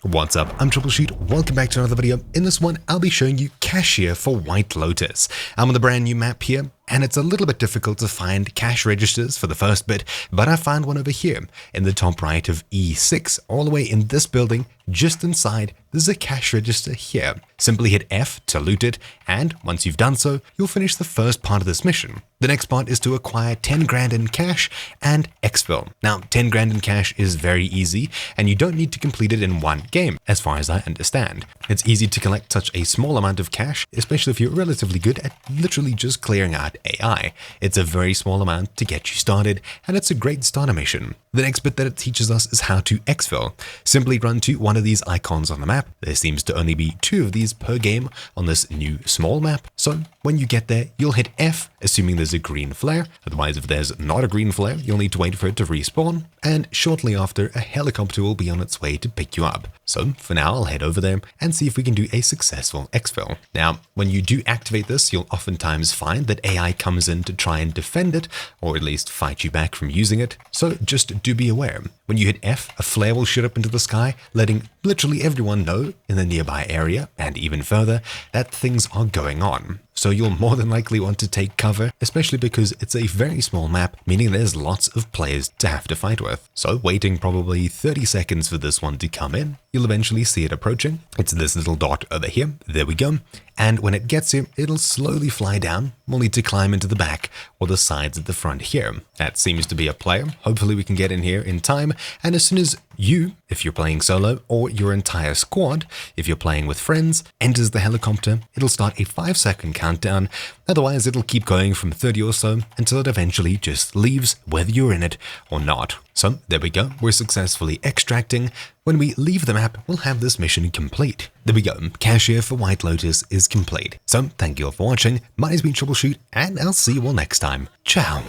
What's up, I'm Troubleshoot, welcome back to another video. In this one, I'll be showing you Cashier for White Lotus. I'm on the brand new map here, and it's a little bit difficult to find cash registers for the first bit, but I found one over here in the top right of E6, all the way in this building. Just inside, there's a cash register here. Simply hit F to loot it, and once you've done so, you'll finish the first part of this mission. The next part is to acquire 10 grand in cash and Exfil. Now, 10 grand in cash is very easy, and you don't need to complete it in one game, as far as I understand. It's easy to collect such a small amount of cash, especially if you're relatively good at literally just clearing out AI. It's a very small amount to get you started, and it's a great starter mission. The next bit that it teaches us is how to exfil. Simply run to one of these icons on the map. There seems to only be 2 of these per game on this new small map. So when you get there, you'll hit F, assuming there's a green flare. Otherwise, if there's not a green flare, you'll need to wait for it to respawn. And shortly after, a helicopter will be on its way to pick you up. So for now, I'll head over there and see if we can do a successful exfil. Now, when you do activate this, you'll oftentimes find that AI comes in to try and defend it, or at least fight you back from using it. So just do be aware. When you hit F, a flare will shoot up into the sky, letting literally everyone know in the nearby area, and even further, that things are going on. So you'll more than likely want to take cover, especially because it's a very small map, meaning there's lots of players to have to fight with. So waiting probably 30 seconds for this one to come in, you'll eventually see it approaching. It's this little dot over here. There we go. And when it gets here, it'll slowly fly down. We'll need to climb into the back or the sides at the front here. That seems to be a player. Hopefully we can get in here in time. And as soon as you, if you're playing solo, or your entire squad, if you're playing with friends, enters the helicopter, it'll start a 5-second countdown. Otherwise, it'll keep going from 30 or so until it eventually just leaves, whether you're in it or not. So there we go, we're successfully extracting. When we leave the map, we'll have this mission complete. There we go, Cashier for White Lotus is complete. So thank you all for watching, my name's been Troubleshoot, and I'll see you all next time. Ciao!